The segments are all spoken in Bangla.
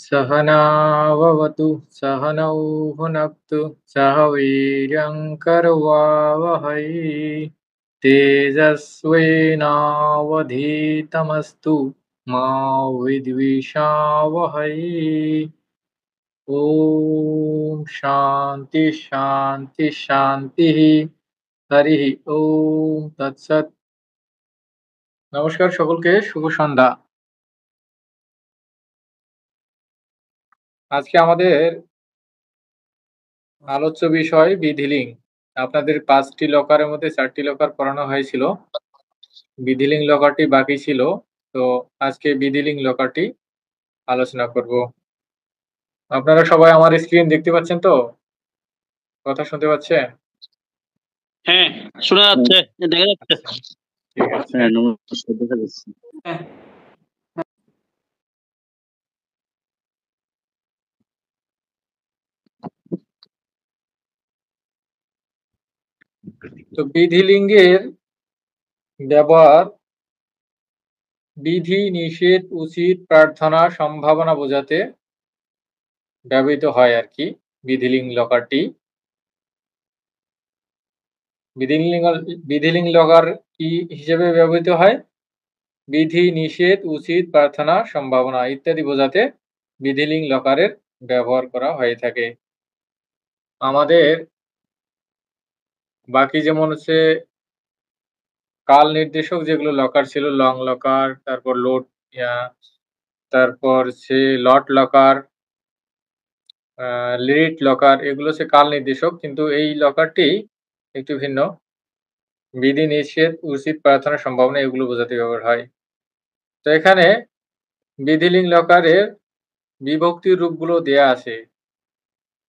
सहनाववतु सहनौ भुनक्तु सह वीर्यङ्करवावहै तेजस्विनावधीतमस्तु मा विद्विषावहै। ॐ शान्ति शान्ति शान्तिः। हरिः ॐ तत्सत्। নমস্কার সকলকে, শুভ সন্ধ্যা। আজকে আমাদের আলোচ্য বিষয় বিধিলিঙ্গ। আপনাদের 5টি লকারের মধ্যে 4টি লকার পড়ানো হয়েছিল, বিধিলিঙ্গ লকারটি বাকি ছিল। তো আজকে বিধিলিঙ্গ লকারটি আলোচনা করব। আপনারা সবাই আমার স্ক্রিন দেখতে পাচ্ছেন তো? কথা শুনতে পাচ্ছেন? হ্যাঁ, শোনা যাচ্ছে, দেখা যাচ্ছে। ঠিক আছে। হ্যাঁ, নমস্কার, দেখা যাচ্ছে। তো বিধিলিঙ্গের ব্যবহার বিধি, নিষেধ, উচিত, প্রার্থনা, সম্ভাবনা বোঝাতে ব্যবহৃত হয় আর কি বিধিলিঙ্গ লকারটি। বিধিলিঙ্গ লকার কি হিসেবে ব্যবহৃত হয়? বিধি, নিষেধ, উচিত, প্রার্থনা, সম্ভাবনা ইত্যাদি বোঝাতে বিধিলিঙ্গ লকারের ব্যবহার করা হয়ে থাকে। আমাদের বাকি যেমন হচ্ছে কাল নির্দেশক যেগুলো লকার ছিল, লং লকার, তারপর লোড, তারপর সে লট লকার, লিড লকার, এগুলো হচ্ছে কাল নির্দেশক, কিন্তু এই লকারটি একটু ভিন্ন। বিধি, নিষেধ, উচিত, প্রার্থনা, সম্ভাবনা এগুলো বোঝাতে ব্যবহার হয়। তো এখানে বিধিলিঙ্গ লকারের বিভক্তির রূপগুলো দেয়া আছে।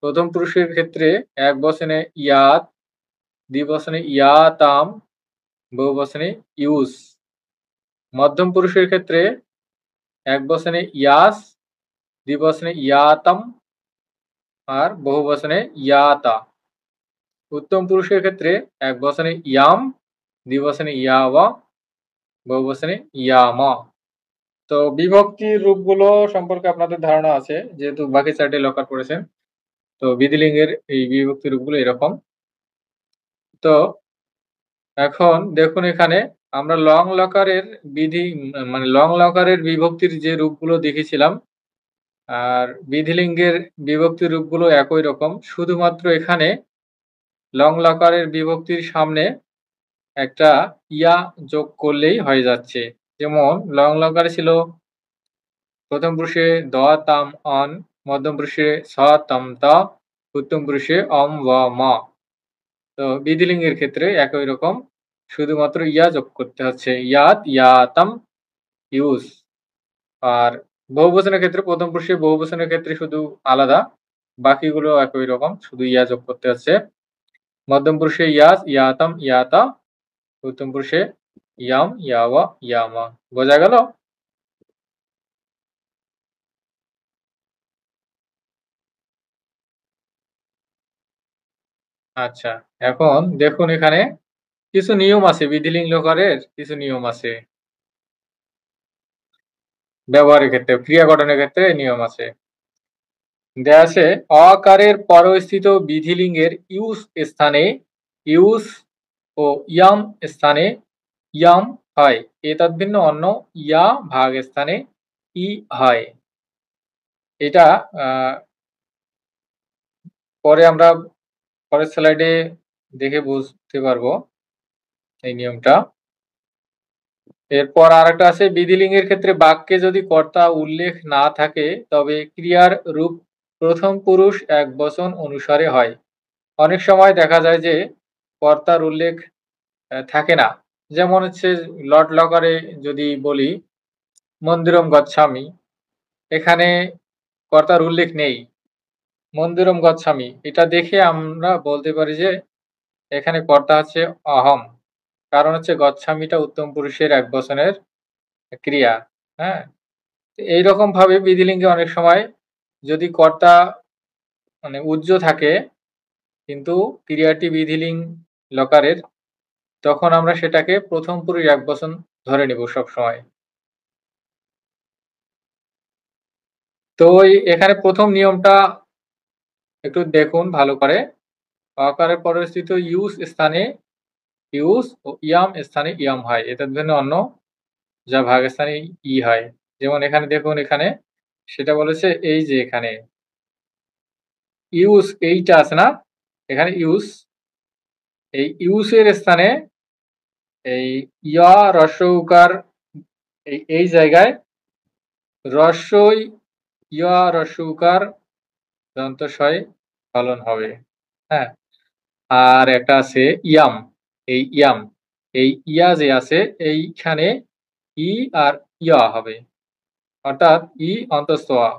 প্রথম পুরুষের ক্ষেত্রে এক বচনে ইয়াত, দ্বিবচনে ইয়াতাম, বহুবচনে ইউস। মধ্যম পুরুষের ক্ষেত্রে এক বচনে ইয়াস, দ্বিবচনে ইয়াতাম আর বহুবচনে ইয়াতা। উত্তম পুরুষের ক্ষেত্রে এক বচনে ইয়াম, দ্বিবচনে ইয়াওয়া, বহুবচনে ইয়ামা। তো বিভক্তির রূপগুলো সম্পর্কে আপনাদের ধারণা আছে, যেহেতু বাকি 4টি লকার পড়েছেন। তো বিধিলিঙ্গের এই বিভক্তি রূপগুলো এরকম। তো এখন দেখুন, এখানে আমরা লং লকারের লং লকারের বিভক্তির যে রূপগুলো দেখেছিলাম, আর বিধিলিঙ্গের বিভক্তির রূপগুলো একই রকম, শুধুমাত্র এখানে লং লকারের বিভক্তির সামনে একটা ইয়া যোগ করলেই হয়ে যাচ্ছে। যেমন লং লকারে ছিল প্রথম পুরুষে দ তাম অন, মধ্যম পুরুষে স তম ত, উত্তম পুরুষে অম ওয়া ম। তো বিধিলিঙ্গের ক্ষেত্রে একই রকম, শুধুমাত্র ইয়া যোগ করতে হচ্ছে, ইয়াত, ইয়াতাম, ইউস। আর বহুবচনের ক্ষেত্রে প্রথম পুরুষে বহুবচনের ক্ষেত্রে শুধু আলাদা, বাকিগুলো একই রকম, শুধু ইয়া যোগ করতে হচ্ছে। মধ্যম পুরুষে ইয়াস, ইয়াতাম, ইয়াতা, উত্তম পুরুষে ইয়াম, ইয়াওয়া, ইয়ামা। বোঝা গেল? আচ্ছা, এখন দেখুন এখানে কিছু নিয়ম আছে, বিধিলিঙ্গ লকারের কিছু নিয়ম আছে, ব্যবহারের ক্ষেত্রে, ক্রিয়া গঠনের ক্ষেত্রে নিয়ম আছে। দেয়া আছে অকারের পরস্থিত বিধিলিঙ্গের ইউস স্থানে ইউস ও ইয়াম স্থানে ইয়াম হয়, এতদ্ভিন্ন অন্য ইয়া ভাগ স্থানে ই হয়। এটা পরে আমরা পরের স্লাইডে দেখে বুঝতে পারবো এই নিয়মটা। এরপর আরেকটা আছে, বিধিলিঙ্গের ক্ষেত্রে বাক্যে যদি কর্তা উল্লেখ না থাকে তবে ক্রিয়ার রূপ প্রথম পুরুষ এক বচন অনুসারে হয়। অনেক সময় দেখা যায় যে কর্তার উল্লেখ থাকে না, যেমন হচ্ছে লট লকারে যদি বলি মন্দিরম গচ্ছামি, এখানে কর্তার উল্লেখ নেই, মন্দিরম গচ্ছামি, এটা দেখে আমরা বলতে পারি যে এখানে কর্তা হচ্ছে অহম, কারণ হচ্ছে গচ্ছামিটা উত্তম পুরুষের এক বচনের ক্রিয়া। হ্যাঁ, এইরকম ভাবে বিধিলিঙ্গে অনেক সময় যদি কর্তা উজ্জ থাকে কিন্তু ক্রিয়াটি বিধিলিঙ্গ লকারের, তখন আমরা সেটাকে প্রথম পুরুষ এক বচন ধরে নিব সব সময়। তো এখানে প্রথম নিয়মটা একটু দেখুন ভালো করে। অকারের পরিস্থিত ইউস স্থানে ইউস ও ইয়াম স্থানে ইয়াম হয়। এটার জন্য অন্য যা ভাগস্থানে ই হয়। যেমন এখানে দেখুন, এখানে সেটা বলেছে এই যে এখানে ইউস এইটা আছে না, এখানে ইউস, এই ইউসের স্থানে এই ইয়া হ্রস্ব উকার এই জায়গায় হ্রস্বই ইয়া হ্রস্ব উকার দন্তস্বয় ফলন হবে। হ্যাঁ, আর একটা আছে ইয়াম, এই ইয়াম, এই ইয়া যে আছে এইখানে ই আর ইয়া হবে, অর্থাৎ ই অন্তস্থ আ,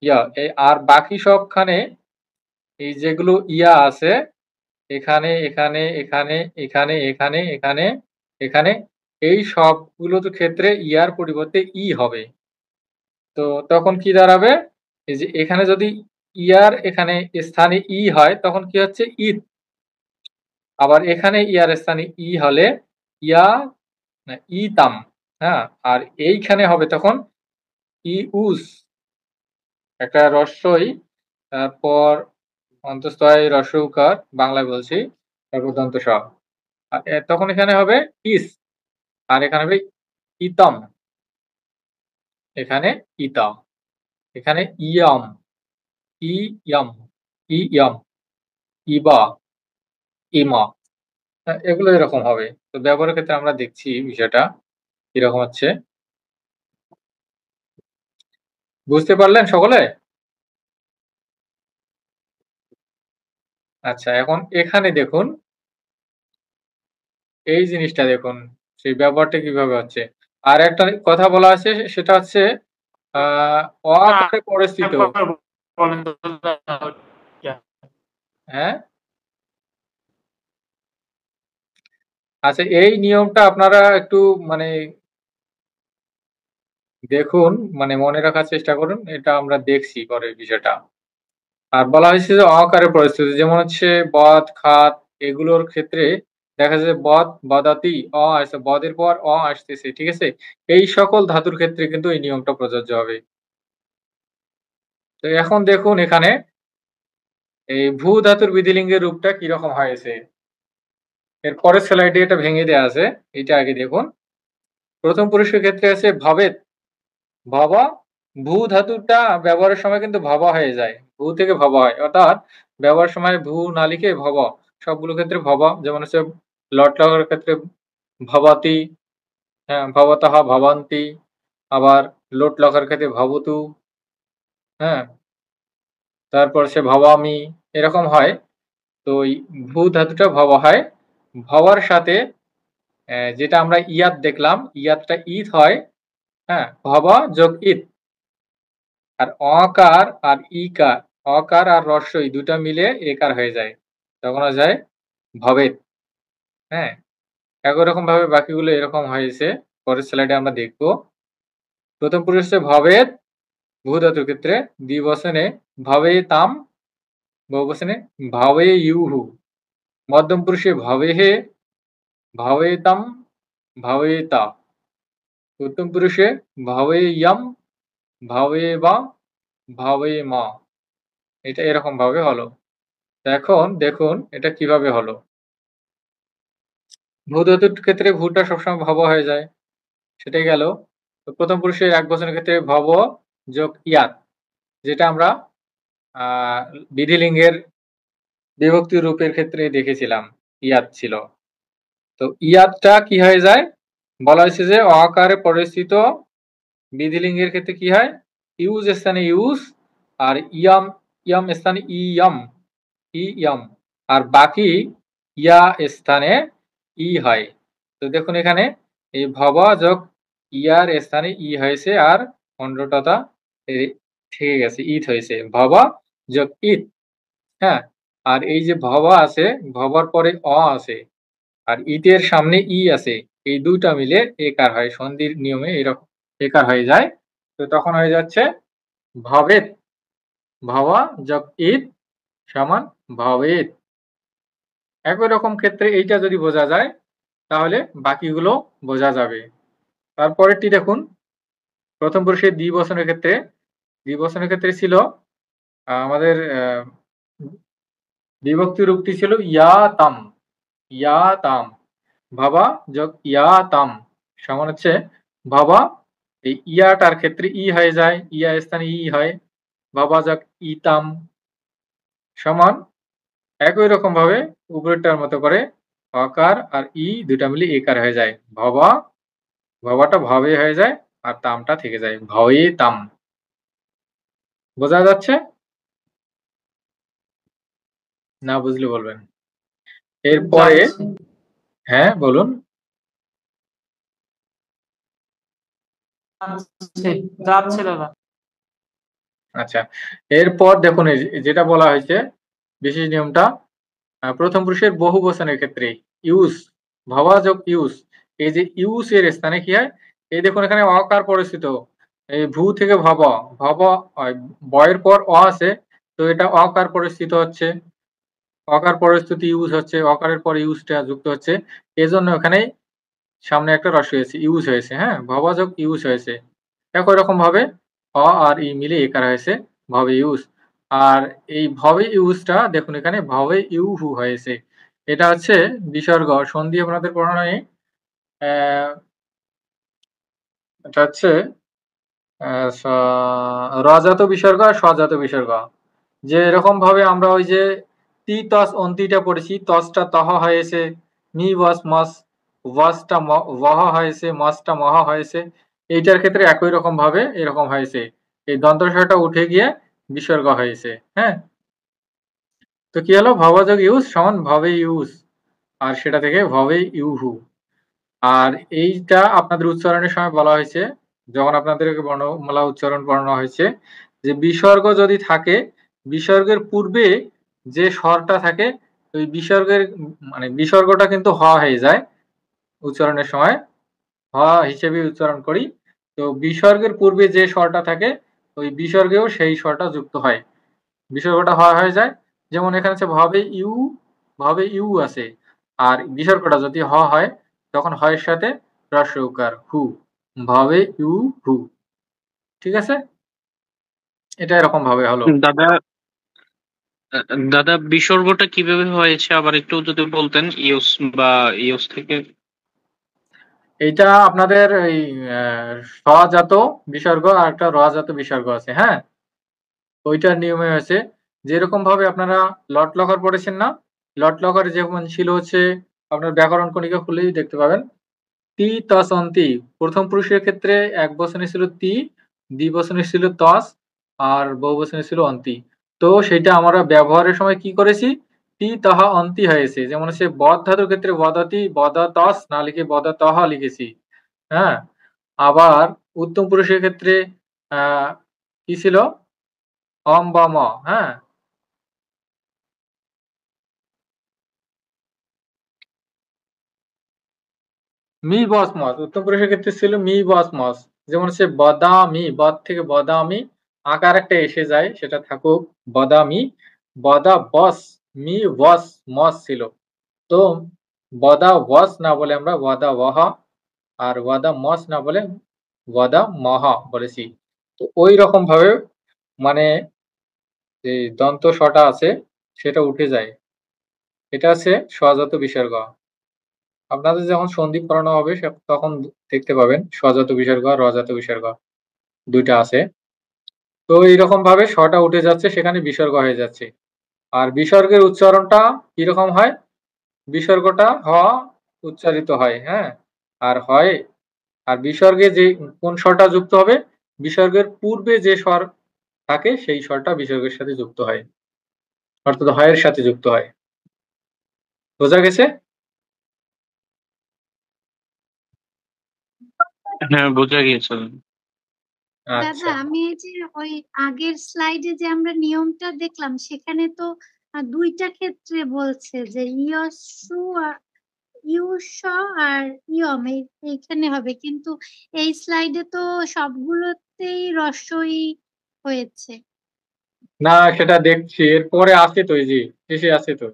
ইয়া আর বাকি সবখানে এই যেগুলো ইয়া আছে এখানে এখানে এখানে এখানে এখানে এখানে এখানে এই সবগুলোর ক্ষেত্রে ইয়ার পরিবর্তে ই হবে। তো তখন কি দাঁড়াবে, এই যে এখানে যদি ইয়ার এখানে স্থানে ই হয় তখন কি হচ্ছে ঈদ, আবার এখানে ইয়ার স্থানে ই হলে ইয়া ইতাম। হ্যাঁ, আর এইখানে হবে তখন ইউস, একটা রস্বই, তারপর অন্তঃস্থ হ্রস্ব উকার বাংলায় বলছি, তারপর দন্ত স, তখন এখানে হবে ইস, আর এখানে হবে ইতম, এখানে ইতা, এখানে ইয়াম, ইয়াম, ইয়াম, ইবা, ইমা, এগুলো এরকম হবে। তো ব্যবহারের ক্ষেত্রে আমরা দেখছি বিষয়টা কিরকম হচ্ছে। বুঝতে পারলেন সকলে? আচ্ছা, এখন এখানে দেখুন, এই জিনিসটা দেখুন সেই ব্যবহারটা কিভাবে হচ্ছে। আর একটা কথা বলা আছে সেটা হচ্ছে অ আকারে পরিস্থিত। হ্যাঁ, আচ্ছা, এই নিয়মটা আপনারা একটু মানে দেখুন, মানে মনে রাখার চেষ্টা করুন, এটা আমরা দেখছি পরে বিষয়টা। আর বলা হয়েছে যে অকারের পরিস্থিতি, যেমন হচ্ছে বদ, খাত, এগুলোর ক্ষেত্রে দেখা যায় বদ, বদাতি, আসছে, বদের পর আসতেছে, ঠিক আছে? এই সকল ধাতুর ক্ষেত্রে কিন্তু এই নিয়মটা প্রযোজ্য হবে। তো এখন দেখুন এখানে এই ভূ ধাতুর বিধিলিঙ্গের রূপটা কিরকম হয়েছে। এর পরের স্লাইডে এটা ভেঙে দেয়া আছে, এটা আগে দেখুন। প্রথম পুরুষের ক্ষেত্রে আছে ভবেত, ভবা, ভূ ধাতুটা ব্যবহারের সময় কিন্তু ভবা হয়ে যায়, ভূ থেকে ভবা হয়, অর্থাৎ ব্যবহারের সময় ভূ না লিখে ভব, সবগুলো ক্ষেত্রে ভবা, যেমন হচ্ছে লট লগার ক্ষেত্রে ভবাতি, হ্যাঁ, ভবতঃ, ভবান্তি, আবার লোট লকার ক্ষেত্রে ভবতু, হ্যাঁ, তারপর সে ভবামি, এরকম হয়। তো ওই ভূ ধাতুটা ভবা হয়, ভবার সাথে যেটা আমরা ইয়াদ দেখলাম, ইয়াদটা ঈদ হয়, হ্যাঁ, ভব যোগ ঈদ, আর অকার আর ইকার, অকার আর রস্বই দুটা মিলে একার হয়ে যায়, তখন হয়ে যায় ভবেত। হ্যাঁ, একই রকম ভাবে বাকিগুলো এরকম হয়েছে, পরের স্লাইডে আমরা দেখব। প্রথম পুরুষ হচ্ছে ভবেত ভূ ধাতুর ক্ষেত্রে, দ্বিবচনে ভবেতাম, বহুবচনে ভবেয়ুঃ, মধ্যম পুরুষে ভবেহে, ভবেতাম, ভবেতা, উত্তম পুরুষে ভবেয়ম, ভবেবা, ভবেমা, এটা এরকম ভাবে হলো। এখন দেখুন এটা কিভাবে হলো। ভূ ধাতুর ক্ষেত্রে ভূটা সবসময় ভব হয়ে যায়, সেটাই গেল। তো প্রথম পুরুষের এক বচনের ক্ষেত্রে ভব যোগ ইয়াত, যেটা আমরা বিধিলিঙ্গের বিভক্তি রূপের ক্ষেত্রে দেখেছিলাম, ইয়াত ছিল। তো ইয়াতটা কি হয়ে যায়, বলা হয়েছে যে অকারে পরিস্থিত বিধিলিঙ্গের ক্ষেত্রে কি হয়, ইউজ স্থানে ইউজ, আর ইয়াম, ইয়াম স্থানে ইয়াম, ইয়াম, আর বাকি ইয়া স্থানে ই হয়। তো দেখুন এখানে এই ভব যোগ ইয়ার স্থানে ই হয়েছে, আর খণ্ডটা থেকে গেছে, ঈদ হয়েছে, ভব যোগ ঈদ। হ্যাঁ, আর এই যে ভব আছে, ভবার পরে আছে, আর ঈদের সামনে ই আছে, এই দুইটা মিলে একার হয়, সন্ধির নিয়মে এরকম একার হয়ে যায়। তো তখন হয়ে যাচ্ছে ভবেত, ভবা যোগ ঈদ সমান ভবেত। একই রকম ক্ষেত্রে এইটা যদি বোঝা যায় তাহলে বাকিগুলো বোঝা যাবে। তারপরেরটি দেখুন, প্রথম পুরুষের দ্বিবচনের ক্ষেত্রে দ্বিবচনের ক্ষেত্রে ছিল আমাদের বিভক্তি রূপটি ছিল ইয়াতাম। ইয়াতাম। ভাবা যোগ ইয়াতাম সমান হচ্ছে ভাবা, এই ইয়াটার ক্ষেত্রে ই হয়ে যায়, ইয়া স্থানে ই হয়, ভাবা যোগ ইতাম সমান একই রকম ভাবে উপরেরটার মতো করে অকার আর ই দুটা মিলে একার হয়ে যায়। ভবা, ভবাটা ভবে হয়ে যায় আর তামটা থেকে যায়, ভয়ে তাম। বোঝা যাচ্ছে? না বুঝলে বলবেন। এরপরে হ্যাঁ বলুন। আচ্ছা, এরপর দেখুন যেটা বলা হয়েছে বিশেষ নিয়মটা, প্রথম পুরুষের বহু বচনের ক্ষেত্রে ইউজ, ভবা যোগ ইউজ, এই যে ইউজ এর স্থানে কি হয়, এই দেখুন এখানে অকার পরিস্থিত, এই ভূ থেকে ভব, ভব বয়ের পর অ আছে, তো এটা অকার পরিস্থিত হচ্ছে, অকার পরিস্থিতি ইউজ হচ্ছে, অকারের পর ইউজটা যুক্ত হচ্ছে, এজন্য এখানে সামনে একটা রস হয়েছে, ইউজ হয়েছে, হ্যাঁ, ভবা যোগ ইউজ হয়েছে। একই রকম ভাবে অ আর ই মিলে একার হয়েছে ভবে ইউজ। আর এই ভবে ইউজটা দেখুন এখানে ভবে ইউহু হয়েছে, এটা হচ্ছে বিসর্গ, সন্ধি আপনাদের পড়ানো নেই, এটা হচ্ছে রজাত বিসর্গ আর স্বজাত বিসর্গ। যে এরকম ভাবে আমরা ওই যে তি তস অন্তিটা পড়েছি, তসটা তহ হয়েছে, মি ওয়াস মস, ওয়াসটা ওয়াহ হয়েছে, মসটা মহ হয়েছে, এইটার ক্ষেত্রে একই রকম ভাবে এরকম হয়েছে, এই দন্তস্বরটা উঠে গিয়ে বিসর্গ হয়েছে, হ্যাঁ। তো কি হলো, ভবযোগ ইউজ সমান ভবে ইউজ, আর সেটা থেকে ভবে ইউহু। আর এইটা আপনাদের উচ্চারণের সময় বলা হয়েছে, যখন আপনাদেরকে বর্ণমালা উচ্চারণ পড়ানো হয়েছে, যে বিসর্গ যদি থাকে, বিসর্গের পূর্বে যে স্বরটা থাকে, ওই বিসর্গের মানে বিসর্গটা কিন্তু হ হয়ে যায় উচ্চারণের সময়, হ হিসেবে উচ্চারণ করি। তো বিসর্গের পূর্বে যে স্বরটা থাকে, ওই বিসর্গেও সেই স্বরটা যুক্ত হয়, বিসর্গটা হ হয়ে যায়। যেমন এখানে হচ্ছে ভবে ইউ, ভবে ইউ আছে, আর বিসর্গটা যদি হ হয়, তখন হয়ের সাথে হ্রস্ব উকার হু, ভবে ইউ হু। ঠিক আছে, এটা এরকম ভাবে হলো। দাদা, দাদা বিসর্গটা কিভাবে হয়েছে আবার একটু যদি বলতেন, ইউস বা ইউস থেকে। এইটা আপনাদের এই স্বজাত বিসর্গ আর একটা রজাত বিসর্গ আছে, হ্যাঁ। ওইটার নিয়মে হয়েছে যেরকম ভাবে আপনারা লট লকার পড়েছেন না, লট লকার যেমন ছিল হচ্ছে, আপনার ব্যাকরণ কণিকা খুলেই দেখতে পাবেন, তি তস অন্তি, প্রথম পুরুষের ক্ষেত্রে এক বচনে ছিল তি, দ্বিবচনে ছিল তস, আর বহু বচনে ছিল অন্তি। তো সেটা আমরা ব্যবহারের সময় কি করেছি, তি তাহা অন্তি হয়েছে, যেমন হচ্ছে বদ ধাতুর ক্ষেত্রে বদতি বদতস না লিখে বদতহ লিখেছি, হ্যাঁ। আবার উত্তম পুরুষের ক্ষেত্রে কি ছিল, অম বা ম, হ্যাঁ। মি বস মস, উত্তম পুরুষের ক্ষেত্রে ছিল মি বস মস, যেমন হচ্ছে বদামি, বদ থেকে বদামি, আকার একটা এসে যায়, সেটা থাকুক বদামি, বদা বস, মি বস মস ছিল। তো বদা ওয়াস না বলে আমরা ওয়াদা ওয়াহা, আর ওয়াদা মস না বলে ওয়াদা মহা বলেছি। তো ওই রকম ভাবে মানে যে দন্ত স্বটা আছে সেটা উঠে যায়, এটা আছে স্বজাত বিসর্গ। আপনাদের যখন সন্ধি পড়ানো হবে তখন দেখতে পাবেন স্বজাত বিসর্গ আর রজাত বিসর্গ দুইটা আছে। তো এইরকম ভাবে স্বটা উঠে যাচ্ছে, সেখানে বিসর্গ হয়ে যাচ্ছে। আর বিসর্গের উচ্চারণটা কিরকম হয়, বিসর্গটা হ উচ্চারিত হয়, হ্যাঁ। আর হয়, আর বিসর্গে যে কোন স্বরটা যুক্ত হবে, বিসর্গের পূর্বে যে স্বর থাকে সেই স্বরটা বিসর্গের সাথে যুক্ত হয়, অর্থাৎ হয়ের সাথে যুক্ত হয়। বোঝা গেছে? হ্যাঁ, বোঝা গিয়েছে। দাদা আচ্ছা, আমি এই যে ওই আগের স্লাইডে যে আমরা নিয়মটা দেখলাম, সেখানে তো দুইটা ক্ষেত্রে বলছে যে ইয়সু ইউস আর ইয়ম এইখানে হবে, কিন্তু এই স্লাইডে তো সবগুলোতেই রস্বই হয়েছে। না সেটা দেখছি, এরপরে আছে তো, এই যে শেষে আছে তো,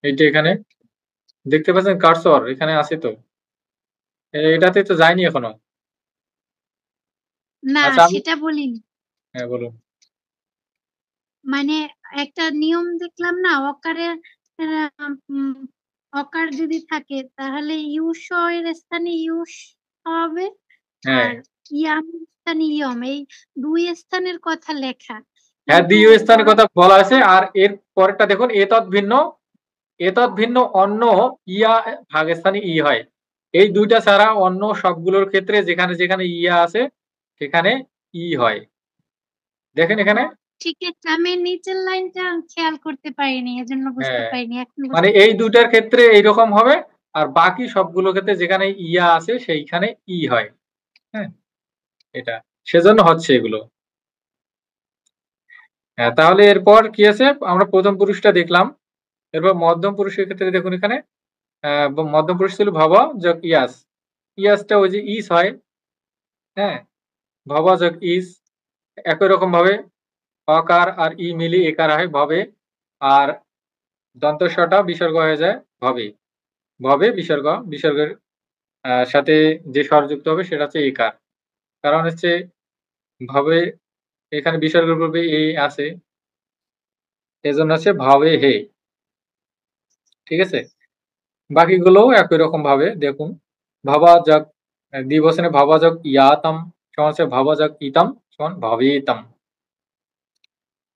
এইটা এখানে দেখতে পাচ্ছেন কার্সর, এখানে আছে তো, এটাতে তো যায়নি এখনো। না আচ্ছা আমি, সেটা বলিনি। হ্যাঁ বলুন। মানে একটা নিয়ম দেখলাম না, অকারের উম, অকার যদি থাকে তাহলে ইউস এর স্থানে ইউস হবে, হ্যাঁ আর ইয়াম স্থানে ইয়ম, এই দুই স্থানের কথা লেখা, হ্যাঁ, কিন্তু দ্বিতীয় স্থানের কথা বলা আছে। আর এর পরেরটা দেখুন, এতদ ভিন্ন, এতদ ভিন্ন অন্য ইয়া ভাগস্থানে ই হয়। এই দুইটা ছাড়া অন্য সবগুলোর ক্ষেত্রে যেখানে যেখানে ইয়া আছে সেখানে ই হয়। দেখেন এখানে। ঠিক আছে, আমি নিচের লাইনটা খেয়াল করতে পারিনি, এজন্য বুঝতে হ্যাঁ, পারিনি, এখন মানে বুঝতে এই পেরেছি। দুইটার ক্ষেত্রে এইরকম হবে, আর বাকি সবগুলো ক্ষেত্রে যেখানে ইয়া আছে সেইখানে ই হয়। হ্যাঁ, এটা সেজন্য হচ্ছে এগুলো। হ্যাঁ, তাহলে এরপর কি আছে, আমরা প্রথম পুরুষটা দেখলাম। এরপর মধ্যম পুরুষের ক্ষেত্রে দেখুন এখানে, মধ্যম পুরুষ ছিল ভব যোগ ইয়াস। ইয়াসটা ওই যে ইস হয়। হ্যাঁ, ভব যোগ ইস। একই রকম ভাবে অকার আর ই মিলি একার হয় ভবে, আর দন্তস্বটা বিসর্গ হয়ে যায় ভবে। ভবে বিসর্গ, বিসর্গের সাথে যে স্বর যুক্ত হবে সেটা হচ্ছে একার। কারণ হচ্ছে ভবে, এখানে বিসর্গের পূর্বে এ আছে, এজন্য হচ্ছে ভবে হে। ঠিক আছে, বাকিগুলোও একই রকম ভাবে দেখুন। ভাবা যাক, দ্বিবচনে ভাবা যাক ইয়াতম সমান হচ্ছে ভাবা যাক ইতম সমান ভাবেতম।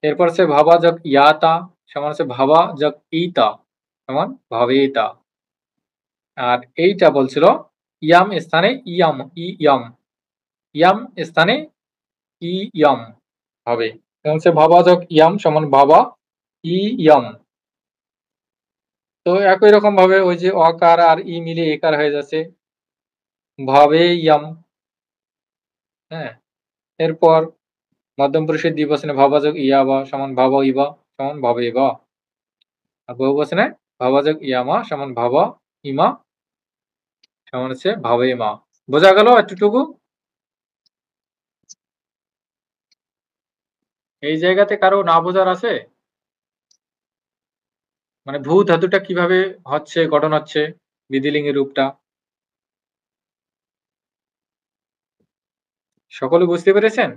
এরপর হচ্ছে ভাবা যাক ইয়াতা সমান হচ্ছে ভাবা যাক ইতা সমান ভাবেতা। আর এইটা বলছিল ইয়াম স্থানে ইয়াম, ইয়াম, ইয়াম স্থানে ইয়াম হবে। হচ্ছে ভাবা যাক ইয়াম সমান ভাবা ইয়াম। তো একই রকম ভাবে ওই যে অকার আর ই মিলে একার হয়ে যাচ্ছে ভাবে ইয়াম। হ্যাঁ, এরপর মধ্যম পুরুষের দ্বিবচনে ভাবাযোগ ইয়াবা সমান ভাব ইবা সমান ভাবে ইবা। আর বহুবচনে ভাবাযোগ ইয়ামা সমান ভাব ইমা সমান হচ্ছে ভাবে মা। বোঝা গেল এতটুকু? এই জায়গাতে কারো না বোঝার আছে? মানে ভূ ধাতুটা কিভাবে হচ্ছে, গঠন হচ্ছে, বিধিলিঙ্গের রূপটা সকলে বুঝতে পেরেছেন?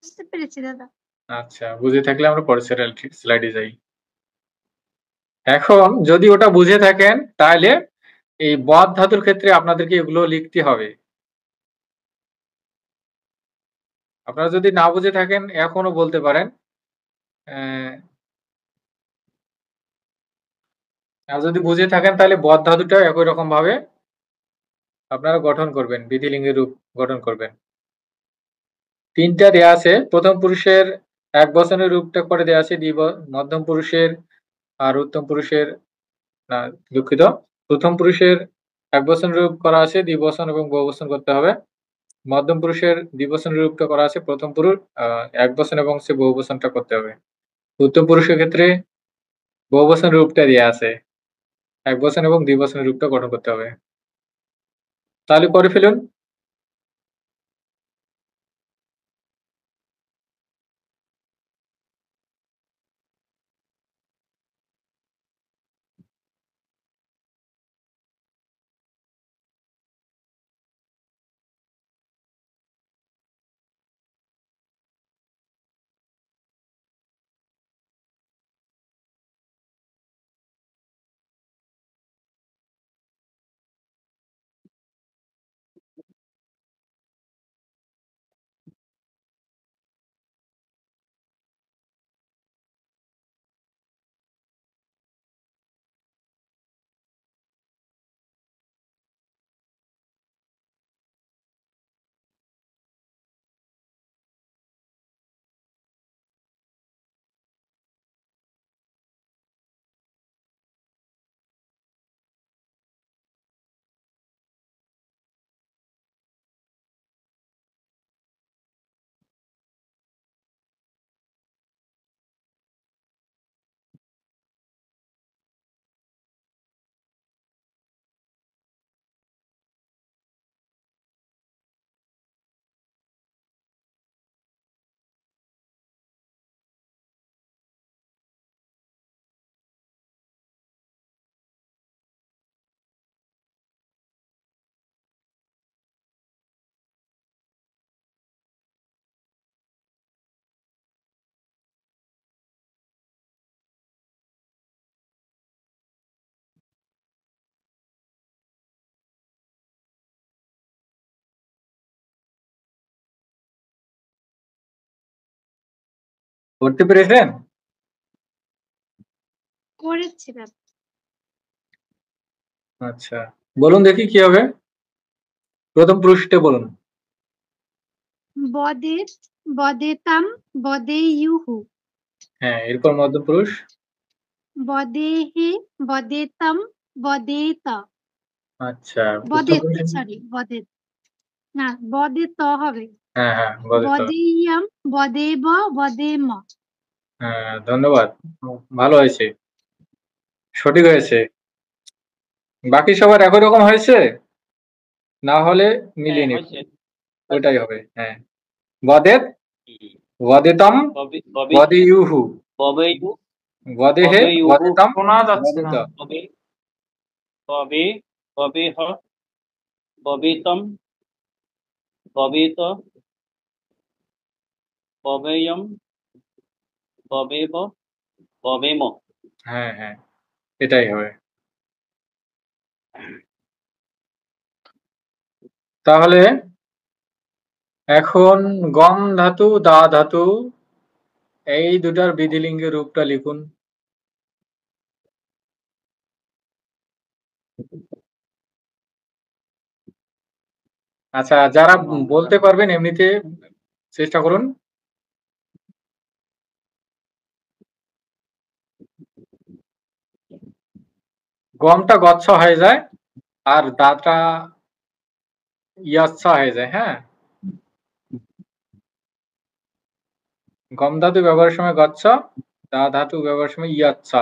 বুঝতে পেরেছি দাদা। আচ্ছা, বুঝে থাকলে আমরা পরের স্লাইডে যাই। এখন যদি ওটা বুঝে থাকেন তাহলে এই বদ ধাতুর ক্ষেত্রে আপনাদেরকে এগুলো লিখতে হবে। আপনারা যদি না বুঝে থাকেন এখনো বলতে পারেন। আর যদি বুঝে থাকেন তাহলে বদ ধাতুটাও একই রকম ভাবে আপনারা গঠন করবেন, বিধিলিঙ্গের রূপ গঠন করবেন। তিনটা দেয়া আছে। প্রথম পুরুষের এক বচনের রূপটা করে দেয়া আছে, মধ্যম পুরুষের আর উত্তম পুরুষের, না দুঃখিত, প্রথম পুরুষের এক বচন রূপ করা আছে, দ্বিবচন এবং বহুবচন করতে হবে। মধ্যম পুরুষের দ্বিবচন রূপটা করা আছে, প্রথম পুরুষ এক বচন এবং সে বহুবচনটা করতে হবে। উত্তম পুরুষের ক্ষেত্রে বহুবচন রূপটা দেয়া আছে, এক বচন এবং দ্বিবচনের রূপটা গঠন করতে হবে। তাহলে করে ফেলুন। করতে পেরেছেন? করেছি ব্যাপার। আচ্ছা, বলুন দেখি কি হবে? প্রথম পুরুষটা বলুন। বদের, বদেতাম, বদেয়ুহু। হ্যাঁ, এরপর মধ্যম পুরুষ। বদেহে, বদেতাম, বদেত। আচ্ছা, প্রথম বদেত, পুরুষ। সরি বদেত। না, বদেত হবে। হ্যাঁ, হ্যাঁ, বদিত। বদেয়ম, বদেব, বদেম। হ্যাঁ, ধন্যবাদ। ভালো হয়েছে। সঠিক হয়েছে। বাকি সবার একই রকম হয়েছে? না হলে মিলিয়ে নিব। হয়েছে। ওটাই হবে। হ্যাঁ। বদেত, হুম। বদেতম, ববে- ববে- বদেয়ুহু, ববেয়ু, বদেহে, ববেয়ু, বদেতম, শোনা যাচ্ছে না। বদেত। ববে, ববে, ববেহ, ববেতম, ববেত, ববেয়ম, ববেব, ববেম। হ্যাঁ, হ্যাঁ, এটাই হবে। তাহলে এখন গম ধাতু, দা ধাতু এই দুটার বিধিলিঙ্গের রূপটা লিখুন। আচ্ছা, যারা বলতে পারবেন এমনিতে চেষ্টা করুন। গমটা গচ্ছ হয়ে যায় আর দাটা ইয়াচ্ছা হয়ে যায়। হ্যাঁ, গম ধাতু ব্যবহারের সময় গচ্ছ, দা ধাতু ব্যবহারের সময় ইয়াচ্ছা।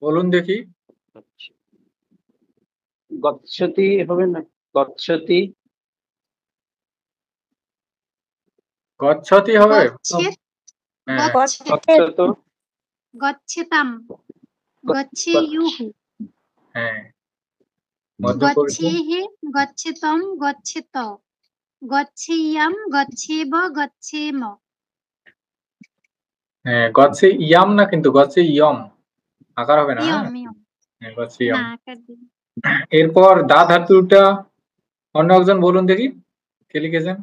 বলুন দেখি। গচ্ছতি হবে না? গচ্ছতি গচ্ছতি হবে। গচ্ছেত হ্যাঁ, গচ্ছত গচ্ছেতাম গচ্ছেয়ুঃ হ্যাঁ, মধ্যপুরুষ। গচ্ছেহে গচ্ছেতম গচ্ছেত গচ্ছেয়াম গচ্ছেব গচ্ছেম। হ্যাঁ, গচ্ছে ইয়াম না, কিন্তু গচ্ছে ইয়ম, আকার হবে না। হ্যাঁ, ইয়ম ইয়ম হ্যাঁ, গচ্ছে না ইয়ম। আকার দিন। এরপর দা ধাতুটা অন্য একজন বলুন দেখি, কে লিখেছেন?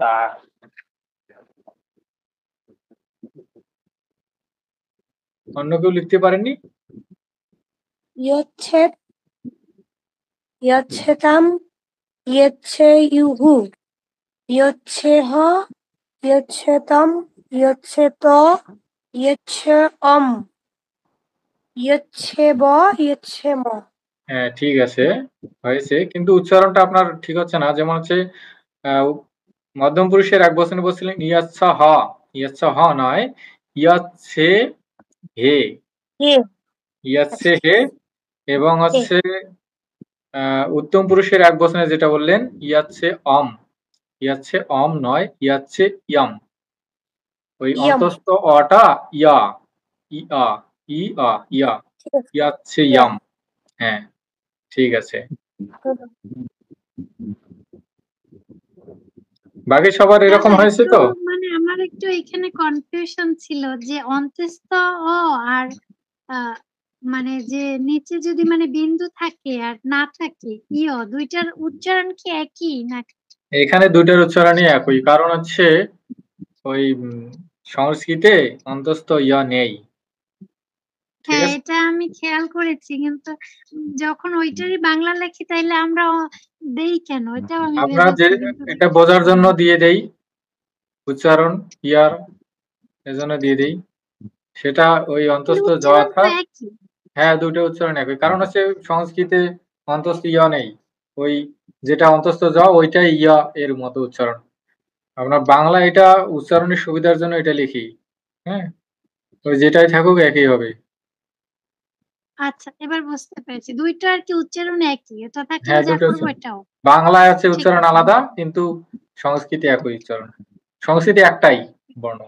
তা অন্য কেউ লিখতে পারেননি? ইয়চ্ছেদ ইয়চ্ছেতাম ইয়চ্ছেয়ুঃ ইয়চ্ছেহ ইয়চ্ছেতম ইয়চ্ছেত ইয়চ্ছেঅম ইয়চ্ছেব ইয়চ্ছেম। হ্যাঁ, ঠিক আছে, হয়েছে, কিন্তু উচ্চারণটা আপনার ঠিক হচ্ছে না। যেমন হচ্ছে মধ্যম পুরুষের এক বচনে বলছিলেন ইয়াচ্ছা হ, ইয়াচ্ছা হ নয়, ইয়াচ্ছে হে, হে ইয়াচ্ছে হে। এবং হচ্ছে উত্তম পুরুষের এক বচনে যেটা বললেন ইয়াচ্ছে অম, ইয়াচ্ছে অম নয়, ইয়াচ্ছে ইয়াম। ওই ইয়ম। অন্তস্থ অটা ইয়া, ইয়া, ইয়া, ইয়া, ঠিক আছে, ইয়াচ্ছে ইয়াম। ইয়াম। হ্যাঁ, ঠিক আছে। বাকি সবার এরকম দাদা হয়েছে একটু তো? মানে আমার একটু এখানে কনফিউশন ছিল যে অন্তস্থ অ আর আহ, মানে যে নিচে যদি মানে বিন্দু থাকে আর না থাকে ইয়, দুইটার উচ্চারণ কি একই না? এখানে দুইটার উচ্চারণই একই, কারণ হচ্ছে ওই সংস্কৃতে অন্তস্থ ইয়া নেই। ঠিক হ্যাঁ, আছে, এটা আমি খেয়াল করেছি, কিন্তু যখন ওইটারই বাংলা লেখি তাইলে আমরা দেই কেন, এটাও আমি আমরা যে ভেবেছি, কিন্তু এটা বোঝার জন্য দিয়ে দেই উচ্চারণ ইয়ার, এজন্য দিয়ে দেই। সেটা ওই অন্তস্থ জ উচ্চারণ তো থাক। একই। হ্যাঁ, দুটো উচ্চারণ একই, কারণ হচ্ছে সংস্কৃতে অন্তস্থ ইয়া নেই। ওই যেটা অন্তস্থ জ ওইটাই ইয়া এর মতো উচ্চারণ। আমরা বাংলা এটা উচ্চারণের সুবিধার জন্য এটা লিখি। হ্যাঁ, ওই যেটাই থাকুক একই হবে। আচ্ছা, এবার বুঝতে পেরেছি, দুইটা আর কি উচ্চারণ একই, এটা থাকলে হ্যাঁ, যা দুটো করবো উচ্চারণ। এটাও বাংলায় আছে ঠিক উচ্চারণ আছে। আলাদা, কিন্তু সংস্কৃতে একই উচ্চারণ। সংস্কৃতে একটাই বর্ণ,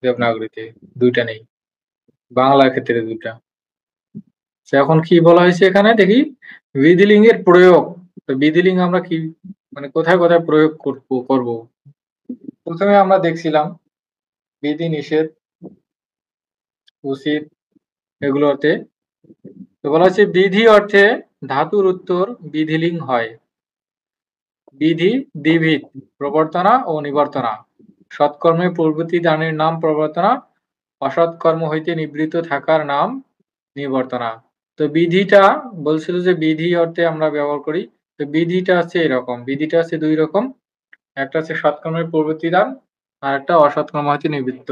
দেবনাগরীতে দুইটা নেই, বাংলার ক্ষেত্রে দুইটা। এখন কি বলা হয়েছে এখানে দেখি, বিধিলিঙ্গের প্রয়োগ। তো বিধিলিঙ্গ আমরা কি মানে কোথায় কোথায় প্রয়োগ করব? প্রথমে আমরা দেখছিলাম বিধি, নিষেধ, উচিত, এগুলোতে। তো বলা হচ্ছে বিধি অর্থে ধাতুর উত্তর বিধিলিঙ্গ হয়। বিধি দ্বিবিধ, প্রবর্তনা ও নিবর্তনা। সৎকর্মে প্রবৃত্তি দানের নাম প্রবর্তনা, অসৎকর্ম হইতে নিবৃত্ত থাকার নাম নিবর্তনা। তো বিধিটা বলছিল যে বিধি অর্থে আমরা ব্যবহার করি। তো বিধিটা হচ্ছে এরকম, বিধিটা হচ্ছে দুই রকম, একটা হচ্ছে সৎকর্মের প্রবৃত্তি দান, আর একটা অসৎকর্ম হইতে নিবৃত্ত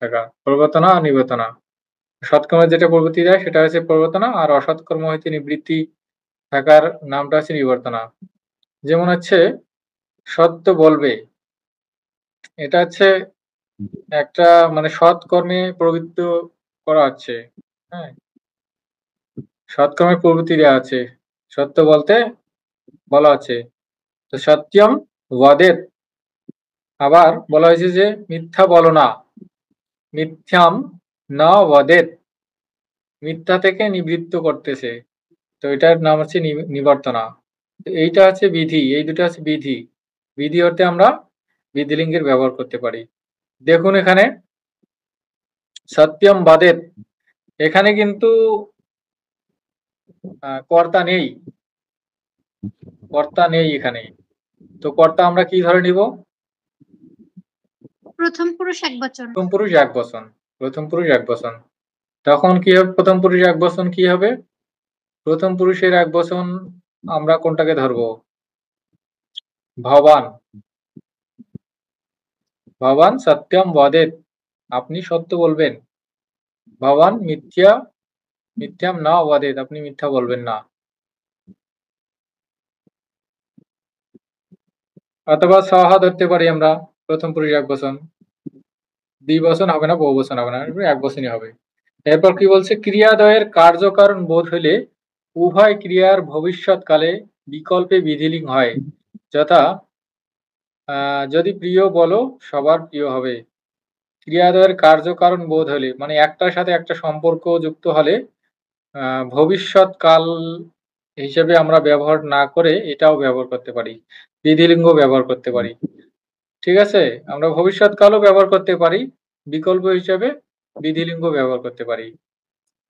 থাকা, প্রবর্তনা আর নিবর্তনা। সৎকর্মের যেটা প্রবৃত্তি দেয় সেটা হচ্ছে প্রবর্তনা, আর অসৎকর্ম হইতে নিবৃত্তি থাকার নামটা হচ্ছে নিবর্তনা। যেমন হচ্ছে সত্য বলবে, এটা হচ্ছে একটা মানে সৎ কর্মে প্রবৃত্ত করা হচ্ছে। হ্যাঁ, সৎকর্মের প্রবৃত্তি দেওয়া আছে, সত্য বলতে বলা হচ্ছে। তো সত্যম ওয়াদেত, আবার বলা হয়েছে যে মিথ্যা বলো না, মিথ্যাম না ওয়াদেত, মিথ্যা থেকে নিবৃত্ত করতেছে। তো এটার নাম হচ্ছে নিবর্তনা। তো এইটা হচ্ছে বিধি, এই দুটো হচ্ছে বিধি। বিধি অর্থে আমরা বিধিলিঙ্গের ব্যবহার করতে পারি। দেখুন এখানে সত্যম বাদেত, এখানে কিন্তু কর্তা নেই, কর্তা নেই এখানে। তো কর্তা আমরা কি ধরে নিব? প্রথম পুরুষ একবচন। প্রথম পুরুষ এক বচন, প্রথম পুরুষ এক বচন। তখন কি হবে? প্রথম পুরুষ এক বচন কি হবে? প্রথম পুরুষের এক বচন আমরা কোনটাকে ধরবো? ভবান, ভবান সত্যম বদেত, আপনি সত্য বলবেন। ভবান মিথ্যা, মিথ্যাম না বদেত, আপনি মিথ্যা বলবেন না। অথবা সহা ধরতে পারি আমরা, প্রথম পুরুষ এক বচন, দ্বিবচন হবে না, বহুবচন হবে না, একবচনই হবে। এরপর কি বলছে, ক্রিয়াদ্বয়ের কার্যকারণ বোধ হইলে উভয় ক্রিয়ার ভবিষ্যৎকালে বিকল্পে বিধিলিং হয়, যথা যদি প্রিয় বলো সবার প্রিয় হবে। ক্রিয়াদ্বয়ের কার্যকারণ বোধ হলে মানে একটার সাথে একটা সম্পর্ক যুক্ত হলে ভবিষ্যৎকাল হিসেবে আমরা ব্যবহার না করে এটাও ব্যবহার করতে পারি, বিধিলিঙ্গ ব্যবহার করতে পারি। ঠিক আছে, আমরা ভবিষ্যৎকালও ব্যবহার করতে পারি, বিকল্প হিসেবে বিধিলিঙ্গ ব্যবহার করতে পারি।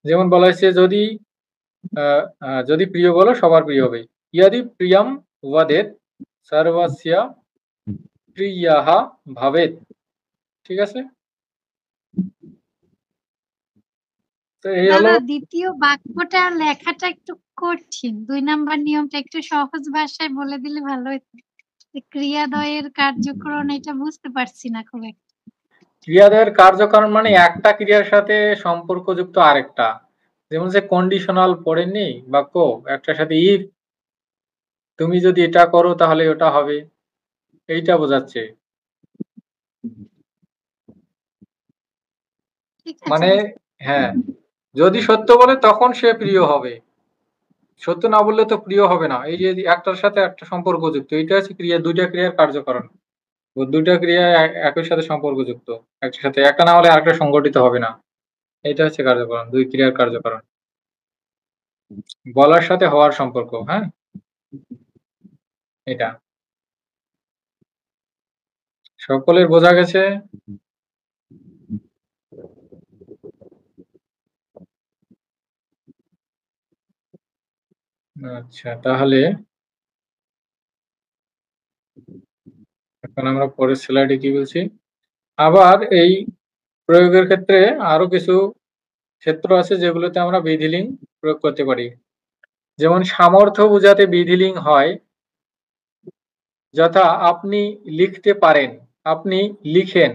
যেমন বলা হয়েছে, যদি প্রিয় বলো সবার প্রিয় হবে। ইয়াদি প্রিয়ম ওয়াদেত সর্বস্য প্রিয়াহ ভাবেত। ঠিক আছে, তো এই হলো দাদা দ্বিতীয় বাক্যটা লেখাটা একটু কঠিন, 2 নাম্বার নিয়মটা একটু সহজ ভাষায় বলে দিলে ভালো হতো। ক্রিয়াদ্বয়ের কার্যকরণ এটা বুঝতে পারছি না খুব একটা। ক্রিয়াদ্বয়ের কার্যকারণ মানে একটা ক্রিয়ার সাথে সম্পর্কযুক্ত আরেকটা। যেমন যে কন্ডিশনাল পড়েননি বাক্য, একটার সাথে ইফ, তুমি যদি এটা করো তাহলে ওটা হবে, এইটা বোঝাচ্ছে। ঠিক আছে, মানে হ্যাঁ, যদি সত্য বলে তখন সে প্রিয় হবে, সত্য না বললে তো প্রিয় হবে না। এই যে একটার সাথে একটা সম্পর্কযুক্ত, এটা হচ্ছে ক্রিয়া, দুইটা ক্রিয়ার কার্যকারণ। দুইটা ক্রিয়া একই সাথে সম্পর্কযুক্ত, একটার সাথে একটা না হলে আরেকটা সংগঠিত হবে না। এটা হচ্ছে কার্যকারণ, দুই ক্রিয়ার কার্যকারণ। বলার সাথে হওয়ার সম্পর্ক, হ্যাঁ, এটা সকলের বোঝা গেছে? আচ্ছা, তাহলে এখন আমরা পরের স্লাইডে কি বলছি। আবার এই প্রয়োগের ক্ষেত্রে আরো কিছু ক্ষেত্র আছে যেগুলোতে আমরা বিধিলিং প্রয়োগ করতে পারি। যেমন সামর্থ্য বোঝাতে বিধিলিং হয়, যথা আপনি লিখতে পারেন, আপনি লিখেন,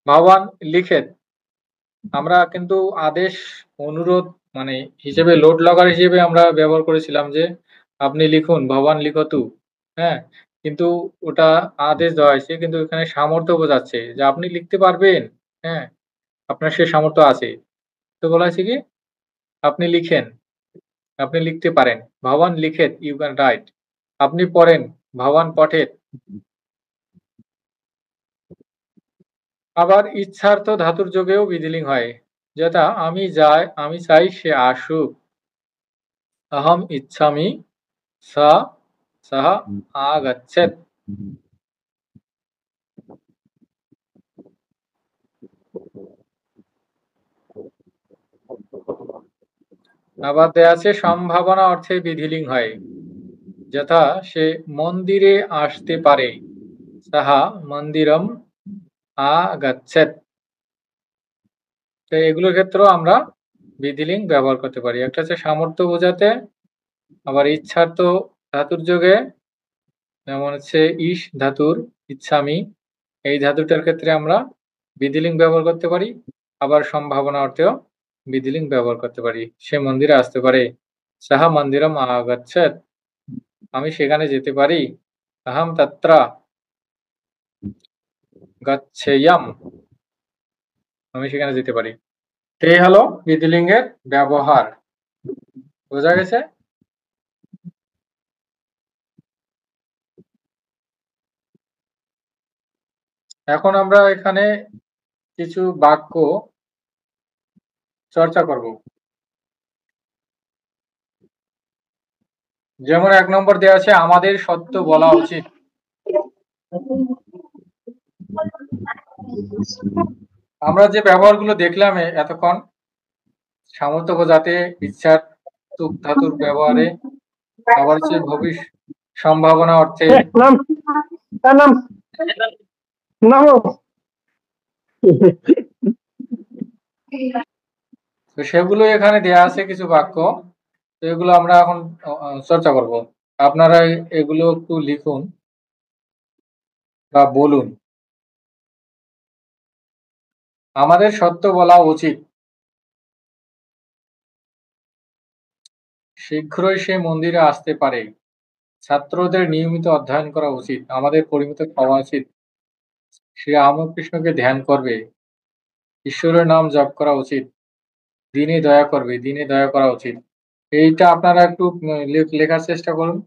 ভবান লিখেন। আমরা কিন্তু আদেশ অনুরোধ মানে হিসেবে লোড লগার হিসেবে আমরা ব্যবহার করেছিলাম যে আপনি লিখুন, ভবান লিখতু। হ্যাঁ, কিন্তু ওটা আদেশ দেওয়া হয়েছে, কিন্তু এখানে সামর্থ্য বোঝাচ্ছে যে আপনি লিখতে পারবেন। হ্যাঁ, আপনার সে সামর্থ্য আছে। তো বলা হয়েছে কি, আপনি লিখেন, আপনি লিখতে পারেন, ভবান লিখেত, ইউ ক্যান রাইট। আপনি পড়েন, ভবান পঠেত। আবার ইচ্ছার্থ ধাতুর যোগেও বিধিলিং হয়, যথা আমি চাই সে আসুক, अहम इच्छामि सः आगच्छेत्। আবার দেয়া আছে সম্ভাবনা অর্থে বিধিলিং হয়, যথা সে মন্দিরে আসতে পারে, সাহা মন্দিরম আগাচ্ছেত। তো এগুলোর ক্ষেত্রেও আমরা বিধিলিং ব্যবহার করতে পারি। একটা হচ্ছে সামর্থ্য বোঝাতে, আবার ইচ্ছার্থ ধাতুর যোগে, যেমন হচ্ছে ইস ধাতুর ইচ্ছামি, এই ধাতুটার ক্ষেত্রে আমরা বিধিলিং ব্যবহার করতে পারি। আবার সম্ভাবনা অর্থেও বিধিলিং ব্যবহার করতে পারি। সে মন্দিরে আসতে পারে, সাহা মন্দিরম আগাচ্ছেত, আমি সেখানে যেতে পারি, আহম তত্রা গচ্ছেয়াম, আমি সেখানে যেতে পারি। এই হলো বিধিলিঙ্গের ব্যবহার। বোঝা গেছে? এখন আমরা এখানে কিছু বাক্য চর্চা করব। যেমন 1 নম্বর দেওয়া আছে, আমাদের সত্য বলা উচিত। আমরা যে ব্যবহারগুলো দেখলাম এতক্ষণ, সামর্থ্য বোঝাতে, ইচ্ছার ধাতুর ব্যবহারে, আবার হচ্ছে সম্ভাবনা অর্থে, তো সেগুলো এখানে দেয়া আছে কিছু বাক্য, তো এগুলো আমরা এখন চর্চা করব। আপনারা এগুলো একটু লিখুন বা বলুন। আমাদের সত্য বলা উচিত, শীঘ্রই সে মন্দিরে আসতে পারে, ছাত্রদের নিয়মিত অধ্যয়ন করা উচিত, আমাদের পরিমিত খাওয়া উচিত, শ্রী রামকৃষ্ণকে ধ্যান করবে, ঈশ্বরের নাম জপ করা উচিত, দিনে দয়া করবে, দিনে দয়া করা উচিত। এইটা আপনারা একটু লেখার চেষ্টা করুন।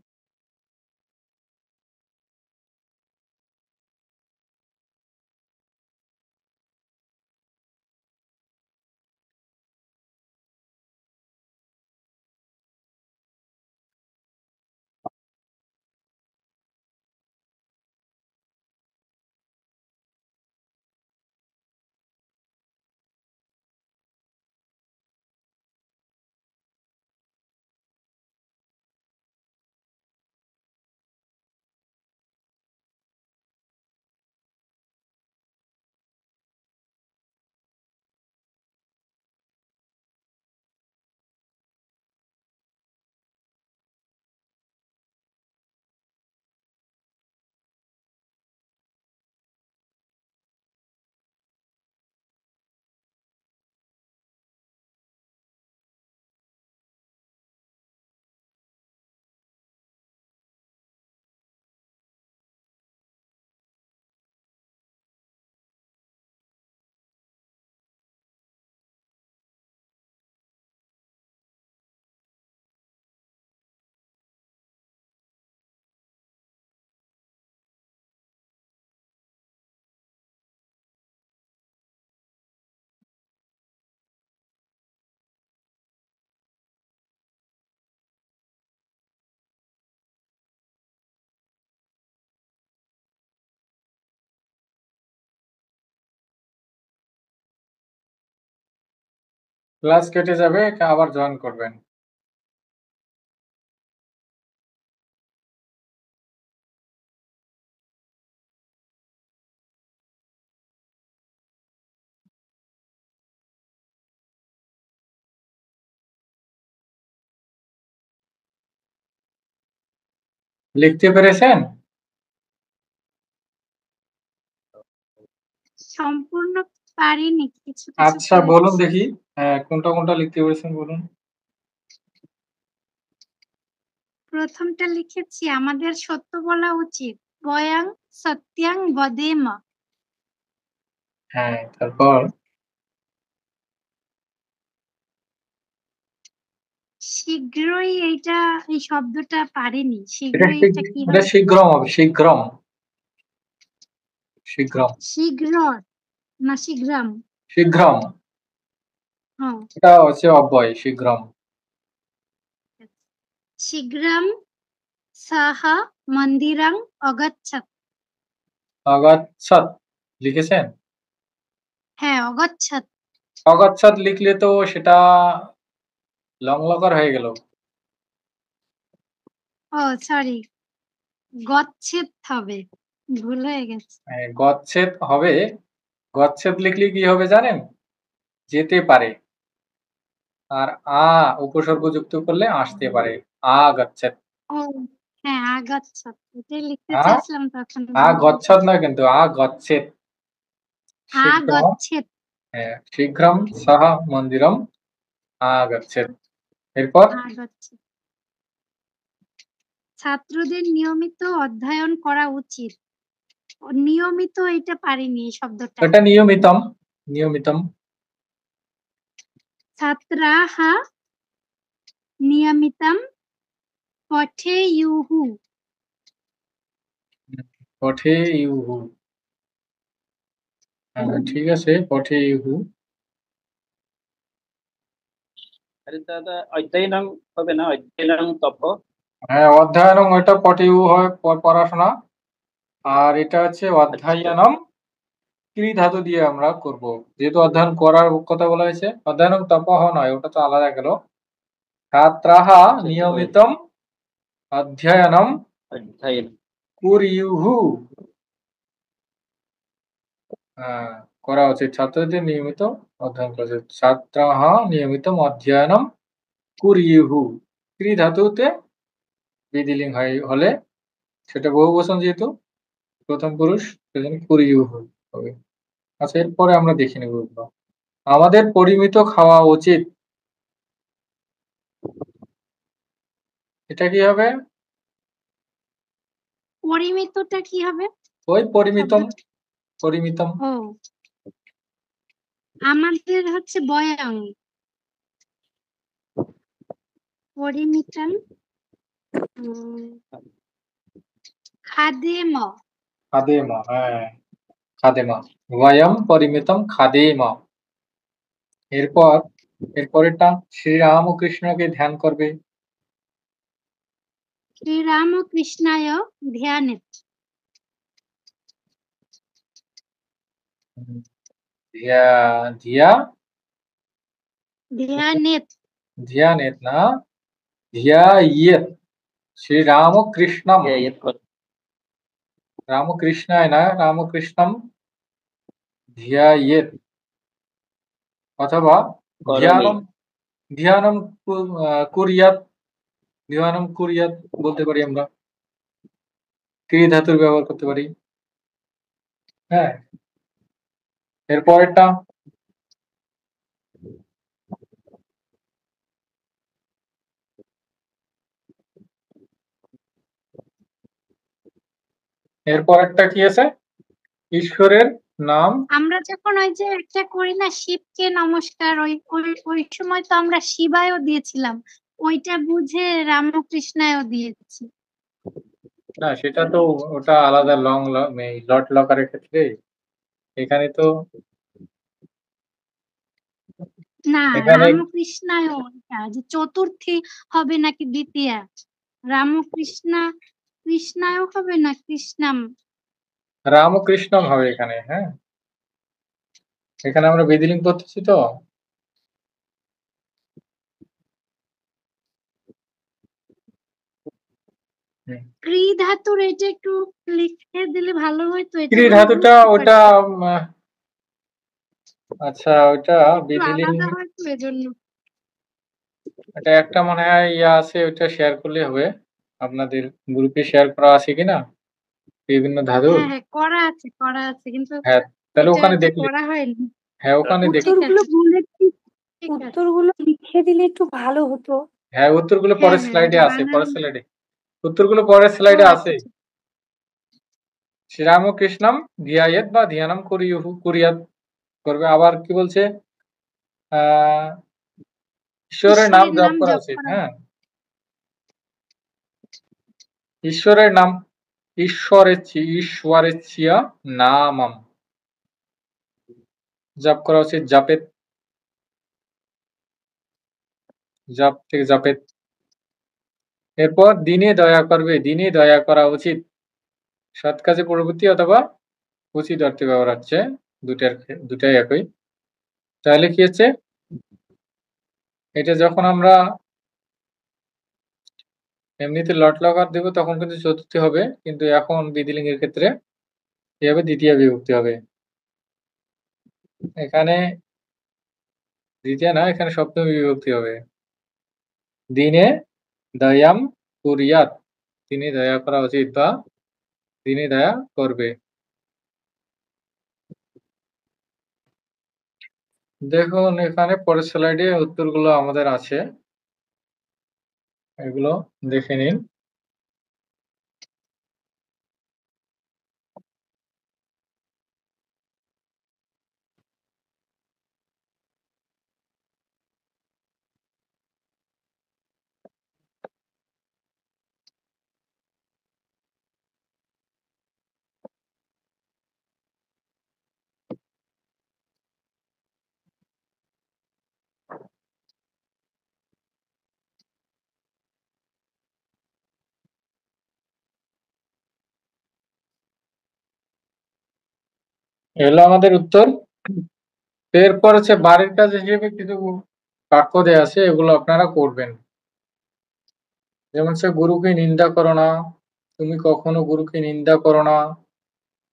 ক্লাস কেটে যাবে, আবার জয়েন করবেন। লিখতে পেরেছেন? সম্পূর্ণ পারিনি, কিছু কিছু আচ্ছা বলুন পেরেছি। দেখি, কোনটা কোনটা লিখতে পেরেছেন বলুন। প্রথমটা লিখেছি, আমাদের সত্য বলা উচিত, বয়াং সত্যাং বদেম। হ্যাঁ, তারপর শীঘ্রই, এই শব্দটা পারিনি। এটা শীঘ্রই এটা কি এটা হবে? শীঘ্রম হবে, শীঘ্রম, শীঘ্রম, শীঘ্র না শীঘ্রম? শীঘ্রম। হ্যাঁ, এটা হচ্ছে অব্যয়, শীঘ্রম। শীঘ্রম সহ মন্দিরং অগচ্ছত। অগচ্ছত লিখেছেন? হ্যাঁ, অগচ্ছত। অগচ্ছত লিখলে তো সেটা লং লকার হয়ে গেল। ও সরি, গচ্ছেদ হবে, ভুল হয়ে গেছে। গচ্ছেদ হবে। গচ্ছেদ লিখলে কি হবে জানেন? যেতে পারে। আর উপসর্গ যুক্ত করলে আসতে পারে। গচ্ছেদ। ও হ্যাঁ, আগচ্ছত, এটাই লিখতে আ চাইছিলাম, তখন ভুল হয়ে গচ্ছদ গেছে। নয় কিন্তু, গচ্ছেদ। শীঘ্রম, আগচ্ছেদ। হ্যাঁ, শীঘ্রম সহ মন্দিরম গচ্ছেদ। এরপর আগচ্ছেদ। ছাত্রদের নিয়মিত অধ্যয়ন করা উচিত। নিয়মিত, এটা পারিনি এই শব্দটা। এটা নিয়মিতম, নিয়মিতম। ছাত্রাः নিয়মিতম পঠেয়ুঃ। পঠেয়ুঃ। ঠিক আছে, পঠেয়ুঃ। আরে দাদা, অধ্যয়নং হবে না, অধ্যয়নং তপ। হ্যাঁ, অধ্যয়নম, ওইটা পঠেয়ু হয় পড়াশোনা। আর এটা হচ্ছে অধ্যয়নম, ক্রি ধাতু দিয়ে আমরা করব, যেহেতু অধ্যয়ন করার কথা বলা হয়েছে। অধ্যয়নম তপঃ নয়, ওটা তো আলাদা গেল। ছাত্রাः নিয়মিতম অধ্যয়নম অধ্যয়ন। কুর্युः। করা উচিত, ছাত্রদের নিয়মিত অধ্যয়ন করা উচিত। ছাত্রাः নিয়মিতম অধ্যয়নম কুর্युः। ক্রি ধাতুতে বিধিলিঙ্গ হলে, সেটা বহুবচন যেহেতু প্রথম পুরুষ, সেজন্য কুর্युः হবে। আচ্ছা, এরপরে আমরা দেখে নেব এগুলো। আমাদের পরিমিত খাওয়া উচিত, এটা কি হবে? পরিমিতটা কি হবে ওই পরিমিতম, শব্দটা? পরিমিতম। ও আমাদের হচ্ছে বয়ং পরিমিতম খাদেম। খাদেম, হ্যাঁ খাদেম, বয়ম পরিমিতম খাদেম। এরপরেরটা শ্রীরামকৃষ্ণকে ধ্যান করবে। শ্রীরামকৃষ্ণায় ধ্যানেত। ধিয়া ধিয়া ধ্যানেত ধ্যানেত না, ধ্যায়েত। শ্রীরামকৃষ্ণম, ध्यायेत् कर রামকৃষ্ণায় না, রামকৃষ্ণম ধ্যায়েত। অথবা करोमि ধ্যানম ধ্যানম কুরিয়াত, ধ্যানম কুরিয়াত বলতে পারি আমরা, ক্রিয়া ধাতুর ব্যবহার করতে পারি। হ্যাঁ, এরপরেরটা এরপরেরটা কি আছে? ঈশ্বরের নাম। আমরা যখন ওই যে একটা করি না শিবকে নমস্কার, ওই ওই ওই সময় তো আমরা শিবায়ও দিয়েছিলাম, ওইটা বুঝে রামকৃষ্ণায়ও দিয়েছি। না সেটা তো ওটা আলাদা লং লট লকারের ক্ষেত্রে, এখানে তো না এখানে রামকৃষ্ণায়ও ওইটা যে চতুর্থী হবে নাকি দ্বিতীয়া, কৃষ্ণায়ও হবে না কৃষ্ণাম। রামকৃষ্ণম হবে এখানে। হ্যাঁ, এখানে আমরা বিধিলিঙ্গ করতেছি তো। ক্রি ধাতুর এটা একটু লিখে দিলে ভালো হতো, এটা ক্রি আমরা ধাতুটা বুঝতে ওটা পারছি। আচ্ছা ওটা একটু বিধিলিঙ্গ, আলাদা হয়তো এজন্য। এটা একটা মনে হয় ইয়া আছে, ওইটা শেয়ার করলে হবে। আপনাদের গ্রুপে শেয়ার করা আছে কিনা বিভিন্ন ধাতুর? হ্যাঁ হ্যাঁ করা আছে কিন্তু হ্যাঁ, তাহলে এটা ওখানে আর কি দেখলে, করা হয়নি। হ্যাঁ ওখানে দেখ, ঠিক উত্তরগুলো আছে বলে ঠিক আছে। উত্তরগুলো লিখে দিলে একটু ভালো হতো। হ্যাঁ উত্তরগুলো হ্যাঁ পরের হ্যাঁ স্লাইডে এটা আছে, বানান। পরের স্লাইডে উত্তরগুলো পরের ও স্লাইডে আচ্ছা আছে। শ্রীরামকৃষ্ণম ধিয়ায়েত বা ধ্যানম কুরিয়াত করবে। আবার কি বলছে? আহ ঈশ্বরের নাম ঈশ্বরের জপ নাম করা জপ উচিত। করা। হ্যাঁ, ঈশ্বরের নাম, ঈশ্বরেচ্ছিয়া নামম জপ করা উচিত। জাপেত, জপ থেকে জাপেত। এরপর দিনে দয়া করবে, দিনে দয়া করা উচিত। সৎ কাজে প্রবৃত্তি অথবা উচিত অর্থে ব্যবহার হচ্ছে, দুটাই একই। তাহলে কি হচ্ছে, এটা যখন আমরা এমনিতে লট লকার দেবো তখন কিন্তু চতুর্থী হবে, কিন্তু এখন বিধিলিঙ্গের ক্ষেত্রে কি হবে? দ্বিতীয় বিভক্তি হবে। এখানে দ্বিতীয় না, এখানে সপ্তমী বিভক্তি হবে। দিনে দয়াম কুরিয়াত, তিনি দয়া করা উচিত বা তিনি দয়া করবে। দেখুন এখানে পরের স্লাইডে উত্তরগুলো আমাদের আছে, এগুলো দেখে নিন। এগুলো আমাদের উত্তর। এরপর হচ্ছে বাড়ির কাজ হিসেবে কিছু বাক্য দেয়া আছে, এগুলো আপনারা করবেন। যেমন সে গুরুকে নিন্দা করো না, তুমি কখনো গুরুকে নিন্দা করো না,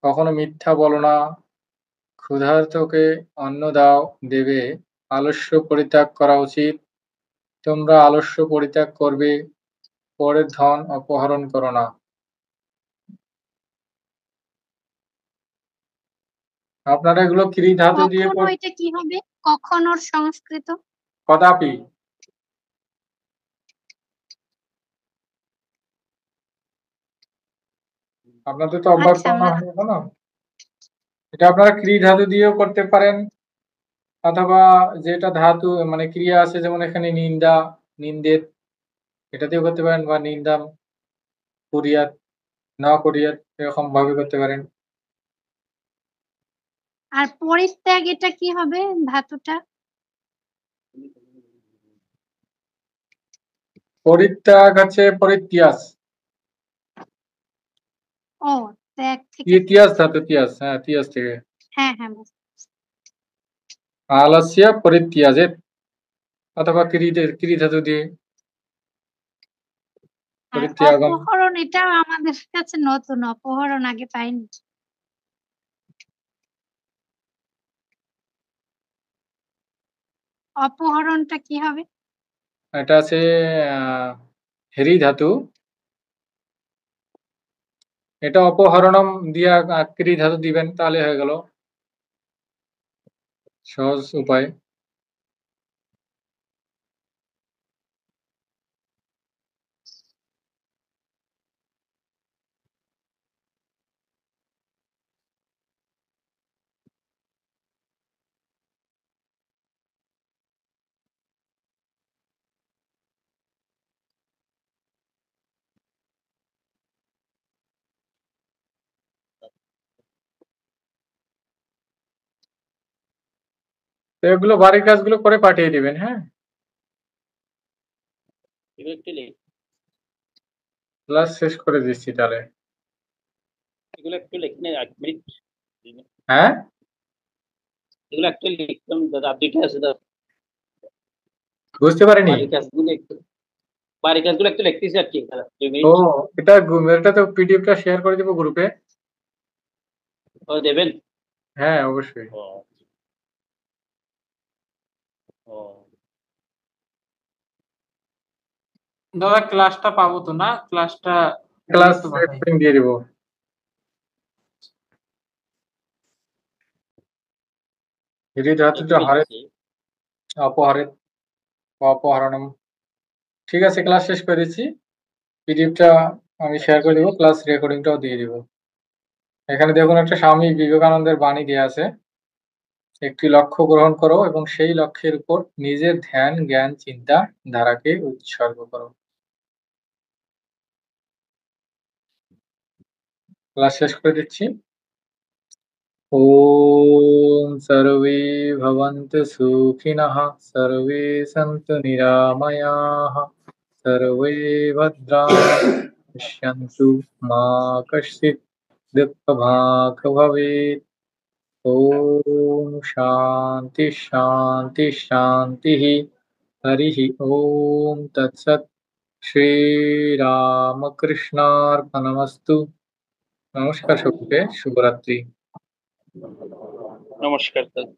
কখনো মিথ্যা বলো না, ক্ষুধার্তকে অন্ন দাও দেবে, আলস্য পরিত্যাগ করা উচিত, তোমরা আলস্য পরিত্যাগ করবে, পরের ধন অপহরণ করো না। আপনারা এগুলো ক্রি ধাতু দিয়ে কখনো এটা কি হবে? কখনোর সংস্কৃত কদাপি, আপনাদের তো অভ্যাস আচ্ছা করানো আমরা হয়নি এখনো। এটা আপনারা ক্রি ধাতু দিয়েও করতে পারেন, অথবা যেটা ধাতু মানে ক্রিয়া আছে, যেমন এখানে নিন্দা, নিন্দেত, এটা দিয়েও করতে পারেন, বা নিন্দাম, কুরিয়াত, না কুরিয়াত, এরকম ভাবে করতে পারেন। আর পরিত্যাগ এটা কি হবে ধাতুটা? পরিত্যাগ হচ্ছে পরিত্যাস, ও, ত্যাগ থেকে তিয়াস ধাতু, তিয়াস, হ্যাঁ তিয়াস থেকে। হ্যাঁ হ্যাঁ বুঝতে আলস্য পরিত্যাজেত, অথবা ক্রি ধাতু দিয়ে আর পরিত্যাগম। অপহরণ এটাও আমাদের কাছে নতুন, অপহরণ আগে পাইনি। অপহরণটা কি হবে? এটা আছে হেরি ধাতু, এটা অপহরণম দিয়া ক্রি ধাতু দিবেন, তাহলে হয়ে গেল, সহজ উপায়। তো এগুলো বাড়ির কাজগুলো করে পাঠিয়ে দিবেন, হ্যাঁ। এগুলো একটু লিখ, ক্লাস শেষ করে দিচ্ছি তাহলে। এগুলো একটু লিখলে 1 মিনিট, হ্যাঁ, এগুলো একটু লিখতাম দাদা, দুইটা আছে দাদা, বুঝতে পারিনি। বাড়ির কাজগুলো একটু লিখতেছি আর কি দাদা, 2 মিনিট। ও, এটা তো পিডিএফটা শেয়ার করে দিব গ্রুপে। ও দেবেন? হ্যাঁ অবশ্যই। ও ও দাদা ক্লাসটা পাবো তো না? ক্লাসটা ক্লাস তো পাঠাই। রেকর্ডিং দিয়ে দিব। হিরি ধাতুটা হরে, অপহরে, অপহরণম। ঠিক আছে, ক্লাস শেষ করে দিচ্ছি। পিডিএফটা আমি শেয়ার করে দিব, ক্লাস রেকর্ডিংটাও দিয়ে দিব। এখানে দেখুন একটা স্বামী বিবেকানন্দের বাণী দেয়া আছে, একটি লক্ষ্য গ্রহণ করো এবং সেই লক্ষ্যের উপর নিজের ধ্যান, জ্ঞান, চিন্তা ধারাকে উৎসর্গ করো। ক্লাস শেষ করে দিচ্ছি। ওম সর্বে ভবন্তু সুখিনঃ, সর্বে সন্তু নিরাময়াঃ, সর্বে ভদ্রাণি পশ্যন্তু, মা কশ্চিৎ দুঃখভাগ্ ভবেৎ। ওম শান্তি শান্তি শান্তিঃ। হরিঃ ওম তৎসৎ। শ্রীরামকৃষ্ণার্পণমস্তু। নমস্কার সকলকে, শুভরাত্রি। নমস্কার দাদা।